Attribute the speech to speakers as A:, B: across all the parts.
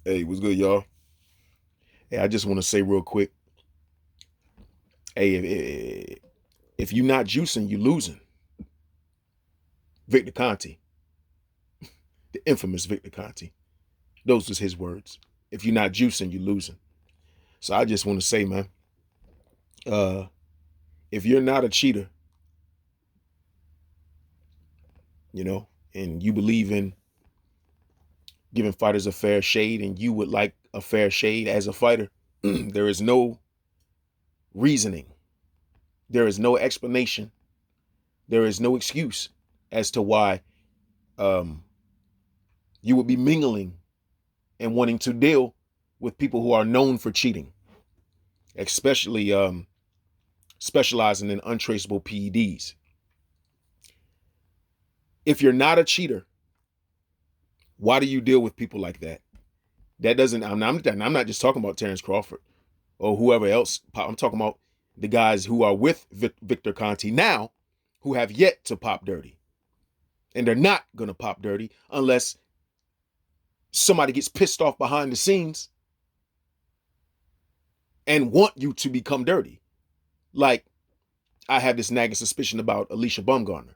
A: Hey, what's good, y'all? Hey, I just want to say real quick. Hey, if you're not juicing, you losing. Victor Conti, the infamous Victor Conti. Those was his words. If you're not juicing, you losing. So I just want to say, man, uh, if you're not a cheater, and you believe in giving fighters a fair shade, and you would like a fair shade as a fighter, there is no reasoning, there is no explanation, there is no excuse as to why um, you would be mingling and wanting to deal with people who are known for cheating, especially specializing in untraceable PEDs. If you're not a cheater, why do you deal with people like that? That doesn't. I'm not just talking about Terrence Crawford or whoever else. I'm talking about the guys who are with Victor Conti now, who have yet to pop dirty, and they're not gonna pop dirty unless somebody gets pissed off behind the scenes and want you to become dirty. Like I have this nagging suspicion about Alicia Bumgarner.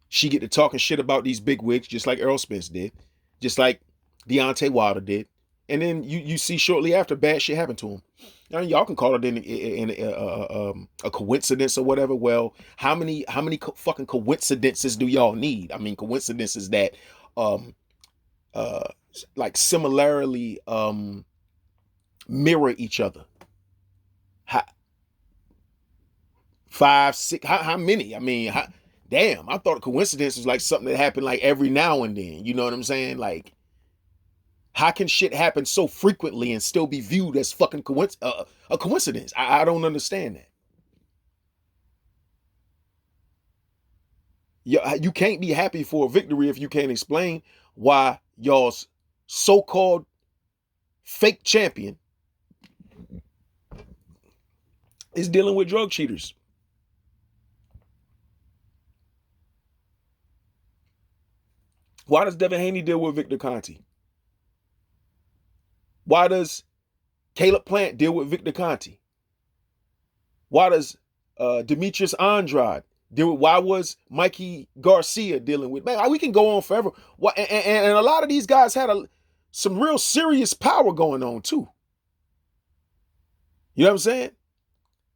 A: She get to talking shit about these big wigs, just like Errol Spence did, just like Deontay Wilder did, and then you see shortly after bad shit happened to him. Now y'all can call it a coincidence or whatever. Well, how many fucking coincidences do y'all need? I mean, coincidences that um uh like similarly mirror each other. How, five, six, how many? I mean, damn, I thought a coincidence was like something that happened like every now and then. You know what I'm saying? Like, how can shit happen so frequently and still be viewed as fucking a coincidence? I don't understand that. You can't be happy for a victory if you can't explain why y'all's so-called fake champion is dealing with drug cheaters. Why does Devin Haney deal with Victor Conti? Why does Caleb Plant deal with Victor Conti? Why does Demetrius Andrade deal with? Why was Mikey Garcia dealing with? Man, we can go on forever. Why, and a lot of these guys had some real serious power going on too. You know what I'm saying?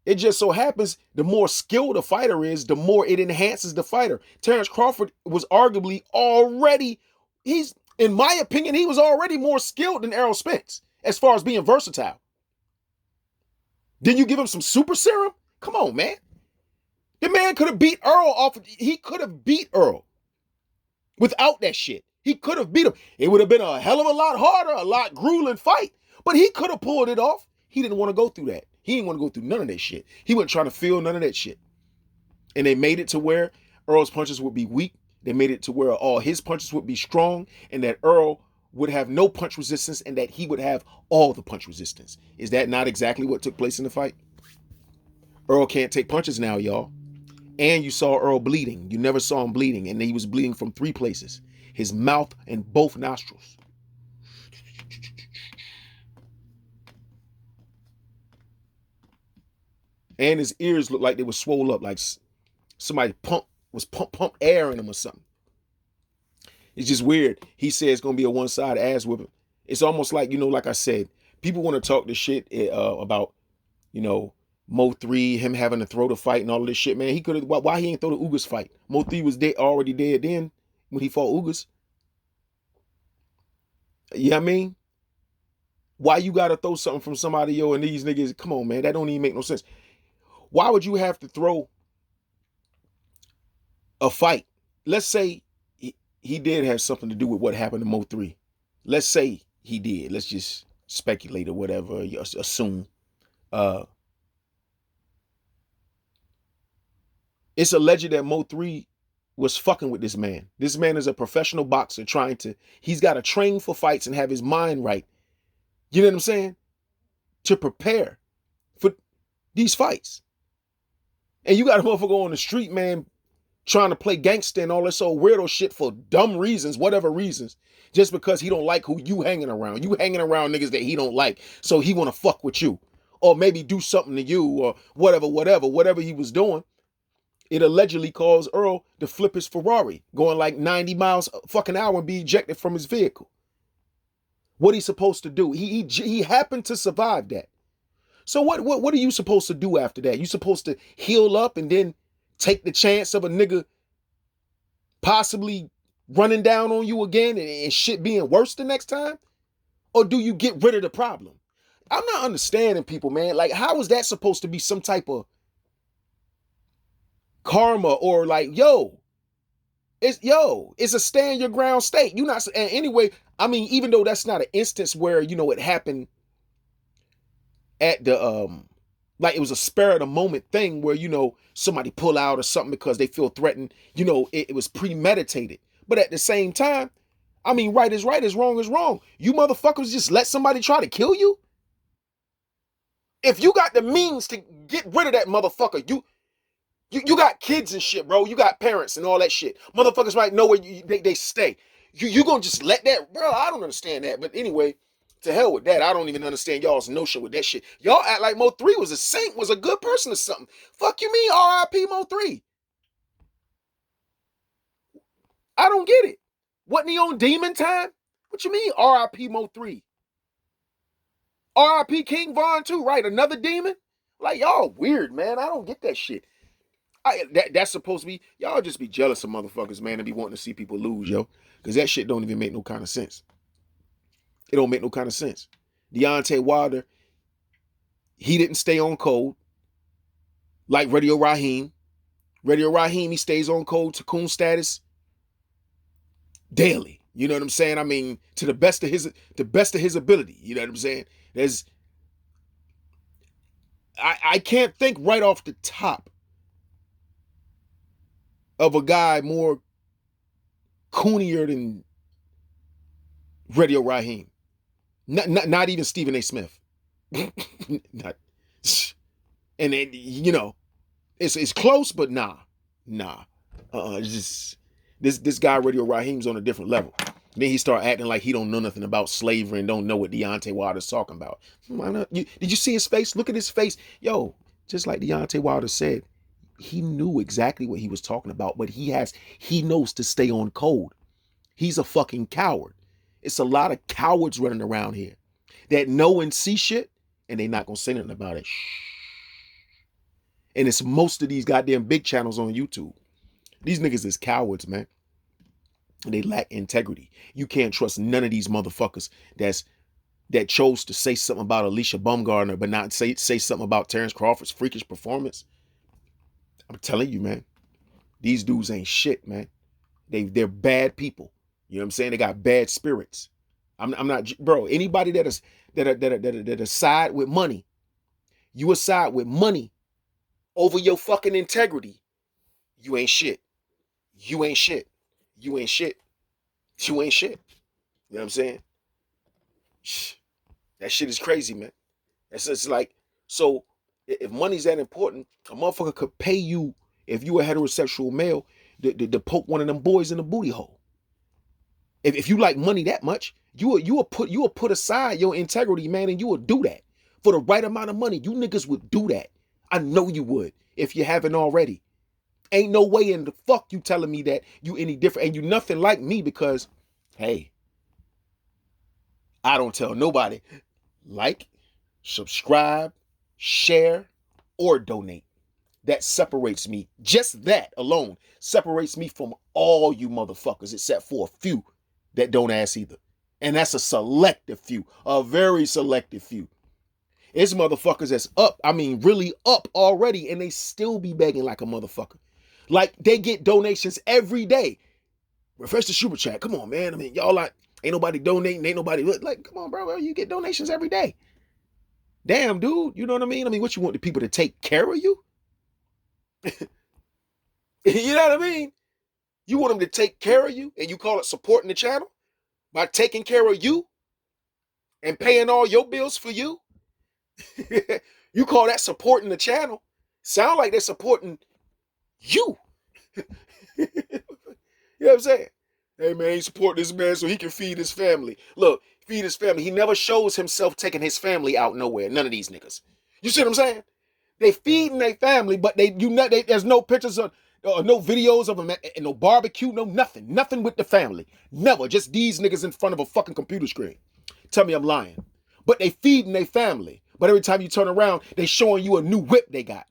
A: It just so happens the more skilled a fighter is, the more it enhances the fighter. Terrence Crawford was arguably already, in my opinion, he was already more skilled than Errol Spence as far as being versatile. Then you give him some super serum? Come on, man. The man could have beat Earl off. He could have beat Earl without that shit. He could have beat him. It would have been a hell of a lot harder, a lot grueling fight, but he could have pulled it off. He didn't want to go through that. He didn't want to go through none of that shit. He wasn't trying to feel none of that shit. And they made it to where Earl's punches would be weak. They made it to where all his punches would be strong, and that Earl would have no punch resistance and that he would have all the punch resistance. Is that not exactly what took place in the fight? Earl can't take punches now, y'all. And you saw Earl bleeding. You never saw him bleeding, and he was bleeding from 3 places: his mouth and both nostrils. And his ears looked like they were swole up, like somebody pump air in them or something. It's just weird. He said it's gonna be a one-side ass whipping. It's almost like, like I said, people want to talk this shit about, Mo 3, him having to throw the fight and all of this shit, man. He could have. Why he ain't throw the Ugas fight? Mo 3 was dead, already dead then when he fought Ugas. You know what I mean? Why you gotta throw something from somebody, and these niggas? Come on, man. That don't even make no sense. Why would you have to throw a fight? Let's say he did have something to do with what happened to Mo 3. Let's say he did. Let's just speculate or whatever, assume. It's alleged that Mo 3 was fucking with this man. This man is a professional boxer he's got to train for fights and have his mind right. You know what I'm saying? To prepare for these fights. And you got a motherfucker on the street, man, trying to play gangster and all this old weirdo shit for dumb reasons, whatever reasons, just because he don't like who you hanging around. You hanging around niggas that he don't like, so he want to fuck with you, or maybe do something to you, or whatever he was doing. It allegedly caused Earl to flip his Ferrari, going like 90 miles a fucking hour and be ejected from his vehicle. What he's supposed to do? He happened to survive that. So what are you supposed to do after that? You supposed to heal up and then take the chance of a nigga possibly running down on you again and shit being worse the next time? Or do you get rid of the problem? I'm not understanding people, man. Like, how is that supposed to be some type of karma, or like, it's a stand your ground state. You not, and anyway, I mean, even though that's not an instance where, it happened at the like it was a spur of the moment thing where somebody pull out or something because they feel threatened, it was premeditated. But at the same time, I mean, right is right, is wrong. You motherfuckers just let somebody try to kill you. If you got the means to get rid of that motherfucker, you got kids and shit, bro. You got parents and all that shit. Motherfuckers might know where they stay. You gonna just let that, bro? I don't understand that. But anyway, to hell with that. I don't even understand y'all's notion with that shit. Y'all act like Mo 3 was a saint, was a good person or something. Fuck you mean R.I.P. Mo 3? I don't get it. Wasn't he on demon time? What you mean R.I.P. Mo 3? R.I.P. King Von too, right? Another demon? Like, y'all weird, man. I don't get that shit. That's supposed to be, y'all just be jealous of motherfuckers, man, and be wanting to see people lose, yo. Because that shit don't even make no kind of sense. It don't make no kind of sense. Deontay Wilder, he didn't stay on code like Radio Raheem. Radio Raheem, he stays on code to coon status daily. You know what I'm saying? I mean, to the best of his ability. You know what I'm saying? I can't think right off the top of a guy more coonier than Radio Raheem. Not even Stephen A. Smith. Not, and then, it's close, but nah. Just this guy Radio Raheem's on a different level. Then he start acting like he don't know nothing about slavery and don't know what Deontay Wilder's talking about. Why not? Did you see his face? Look at his face. Yo, just like Deontay Wilder said, he knew exactly what he was talking about, but he knows to stay on code. He's a fucking coward. It's a lot of cowards running around here that know and see shit, and they not gonna say nothing about it. And it's most of these goddamn big channels on YouTube. These niggas is cowards, man. And they lack integrity. You can't trust none of these motherfuckers that chose to say something about Alicia Baumgartner, but not say something about Terrence Crawford's freakish performance. I'm telling you, man. These dudes ain't shit, man. They're bad people. You know what I'm saying? They got bad spirits. I'm not, bro. Anybody that side with money, you aside with money over your fucking integrity, you ain't shit. You ain't shit. You ain't shit. You ain't shit. You know what I'm saying? That shit is crazy, man. It's just like, so if money's that important, a motherfucker could pay you, if you a heterosexual male, to poke one of them boys in the booty hole. If you like money that much, you will put aside your integrity, man, and you will do that. For the right amount of money, you niggas would do that. I know you would, if you haven't already. Ain't no way in the fuck you telling me that you any different, and you nothing like me, because, hey, I don't tell nobody. Like, subscribe, share, or donate. That separates me. Just that alone separates me from all you motherfuckers, except for a few that don't ask either. And that's a selective few, a very selective few. It's motherfuckers that's up, I mean really up already, and they still be begging like a motherfucker. Like, they get donations every day. Refresh the super chat. Come on, man. I mean, y'all like, ain't nobody donating, ain't nobody, like, come on, bro. You get donations every day. Damn, dude. You know what I mean? I mean, what you want the people to take care of you? You know what I mean? You want them to take care of you, and you call it supporting the channel by taking care of you and paying all your bills for you? You call that supporting the channel? Sound like they're supporting you. You know what I'm saying? Hey man, he support this man so he can feed his family. Look, feed his family. He never shows himself taking his family out nowhere. None of these niggas. You see what I'm saying? They feeding their family, but there's no pictures of no videos of them and no barbecue, no nothing. Nothing with the family. Never. Just these niggas in front of a fucking computer screen. Tell me I'm lying. But they feeding their family. But every time you turn around, they showing you a new whip they got.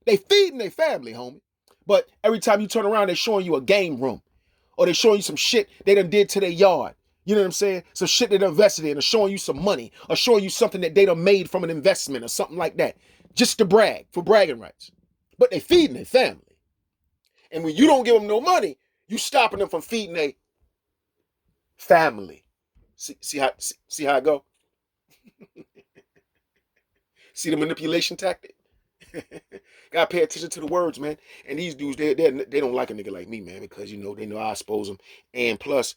A: They feeding their family, homie. But every time you turn around, they showing you a game room. Or they showing you some shit they done did to their yard. You know what I'm saying? Some shit they done invested in, or showing you some money, or showing you something that they done made from an investment or something like that. Just to brag, for bragging rights. But they feeding their family. And when you don't give them no money, you stopping them from feeding their family. See how it go? See the manipulation tactic? Gotta pay attention to the words, man. And these dudes, they don't like a nigga like me, man, because they know I expose them. And plus,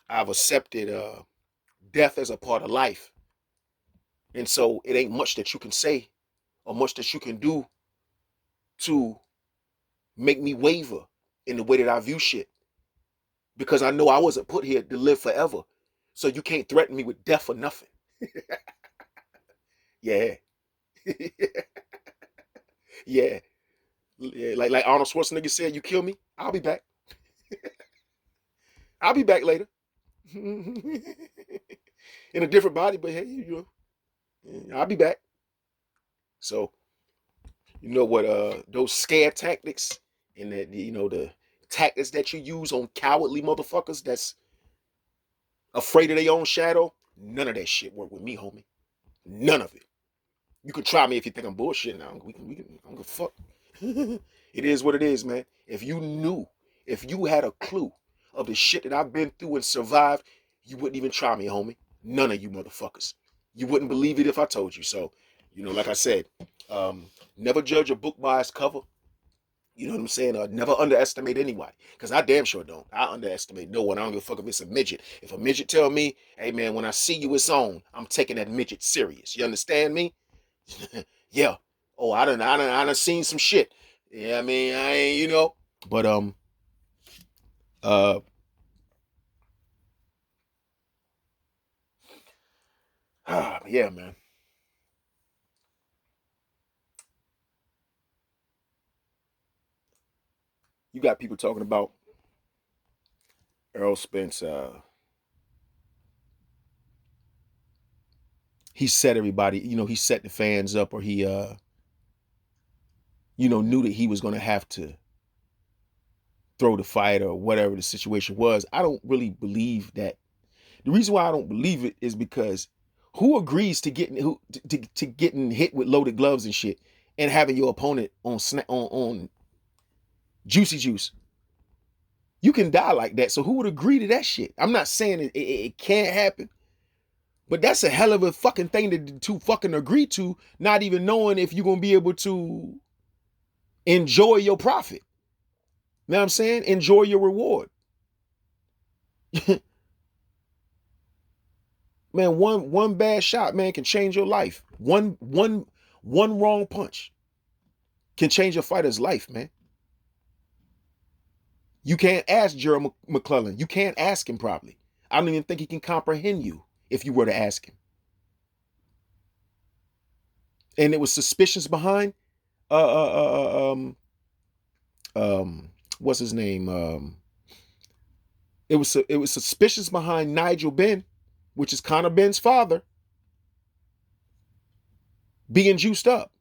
A: I've accepted death as a part of life. And so it ain't much that you can say or much that you can do to make me waver in the way that I view shit. Because I know I wasn't put here to live forever. So you can't threaten me with death or nothing. Yeah. Yeah. Yeah. Like Arnold Schwarzenegger said, you kill me, I'll be back. I'll be back later. In a different body, but hey, I'll be back. So, you know what, those scare tactics and the tactics that you use on cowardly motherfuckers that's afraid of their own shadow, none of that shit work with me, homie. None of it. You can try me if you think I'm bullshitting. I don't give a fuck. It is what it is, man. If you had a clue of the shit that I've been through and survived, you wouldn't even try me, homie. None of you motherfuckers. You wouldn't believe it if I told you. So, like I said, never judge a book by its cover. You know what I'm saying? Never underestimate anybody. Because I damn sure don't. I underestimate no one. I don't give a fuck if it's a midget. If a midget tell me, hey man, when I see you, it's on, I'm taking that midget serious. You understand me? Yeah. Oh, I done seen some shit. Yeah, I mean, I ain't. But yeah, man. You got people talking about Earl Spence. He set everybody. He set the fans up, or he knew that he was going to have to throw the fight or whatever the situation was. I don't really believe that. The reason why I don't believe it is because who agrees to getting hit with loaded gloves and shit and having your opponent on juicy juice? You can die like that. So who would agree to that shit? I'm not saying it can't happen, but that's a hell of a fucking thing to fucking agree to, not even knowing if you're gonna be able to enjoy your profit. You know what I'm saying? Enjoy your reward. Man, one bad shot, man, can change your life. One wrong punch can change a fighter's life, man. You can't ask Gerald McClellan. You can't ask him properly. I don't even think he can comprehend you if you were to ask him. And it was suspicions behind what's his name? It was suspicious behind Nigel Benn, which is Conor Benn's father, being juiced up.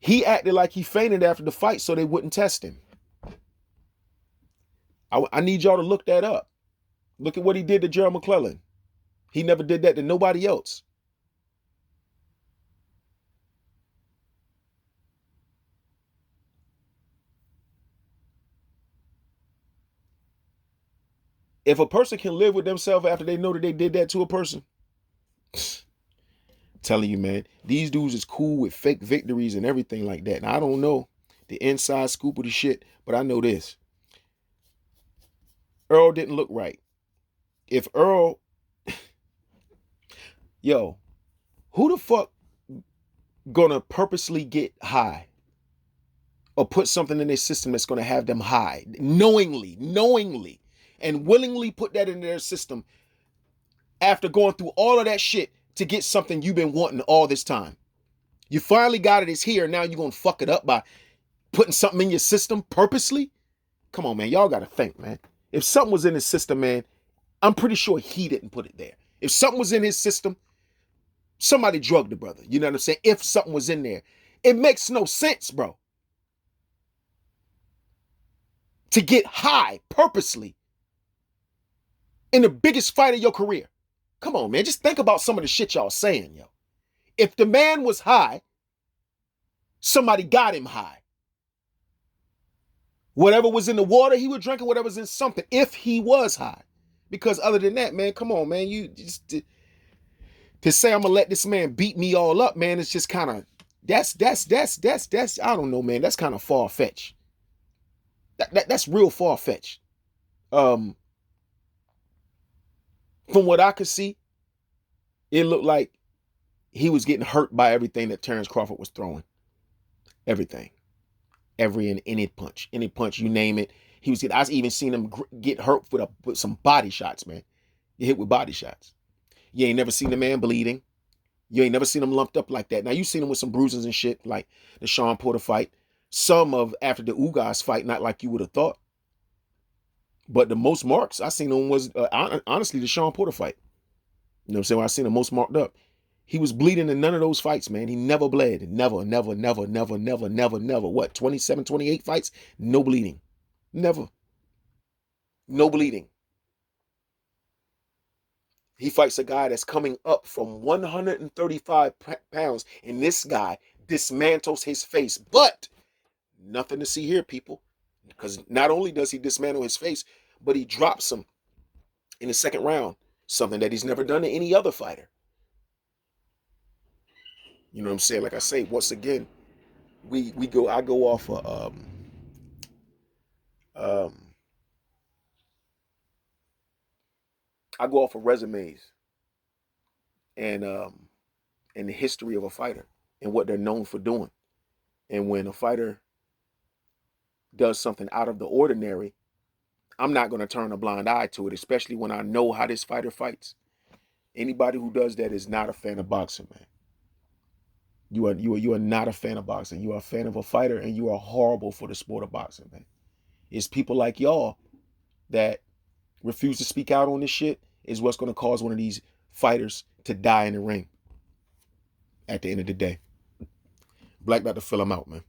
A: He acted like he fainted after the fight so they wouldn't test him. I need y'all to look that up. Look at what he did to Gerald McClellan. He never did that to nobody else. If a person can live with themselves after they know that they did that to a person, telling you, man, these dudes is cool with fake victories and everything like that. And I don't know the inside scoop of the shit, but I know this. Earl didn't look right. If Earl, who the fuck gonna purposely get high or put something in their system that's going to have them high, knowingly, and willingly put that in their system after going through all of that shit to get something you've been wanting all this time. You finally got it, it's here, now you're going to fuck it up by putting something in your system purposely? Come on, man, y'all got to think, man. If something was in his system, man, I'm pretty sure he didn't put it there. If something was in his system, somebody drugged the brother. You know what I'm saying? If something was in there. It makes no sense, bro. To get high purposely in the biggest fight of your career. Come on, man. Just think about some of the shit y'all saying, yo. If the man was high, somebody got him high. Whatever was in the water he was drinking, whatever's in something, if he was high. Because other than that, man, come on, man. You just to say I'm gonna let this man beat me all up, man, it's just kind of that's I don't know, man. That's kind of far-fetched. That's real far-fetched. From what I could see, it looked like he was getting hurt by everything that Terrence Crawford was throwing. Everything. Every and any punch, you name it. He was getting. I even seen him get hurt with some body shots, man. Get hit with body shots. You ain't never seen the man bleeding. You ain't never seen him lumped up like that. Now you seen him with some bruises and shit, like the Sean Porter fight. Some of after the Ugas fight, not like you would have thought. But the most marks I seen him was honestly the Sean Porter fight. You know what I'm saying? When I seen him most marked up. He was bleeding in none of those fights, man. He never bled. Never. What, 27, 28 fights? No bleeding. Never. No bleeding. He fights a guy that's coming up from 135 pounds, and this guy dismantles his face. But nothing to see here, people. Because not only does he dismantle his face, but he drops him in the second round. Something that he's never done to any other fighter. You know what I'm saying? Like I say, once again, I go off of I go off of resumes and the history of a fighter and what they're known for doing. And when a fighter does something out of the ordinary, I'm not going to turn a blind eye to it, especially when I know how this fighter fights. Anybody who does that is not a fan of boxing, man. You are not a fan of boxing. You are a fan of a fighter, and you are horrible for the sport of boxing, man. It's people like y'all that refuse to speak out on this shit is what's going to cause one of these fighters to die in the ring at the end of the day. Black Dr. Phil, I'm out, man.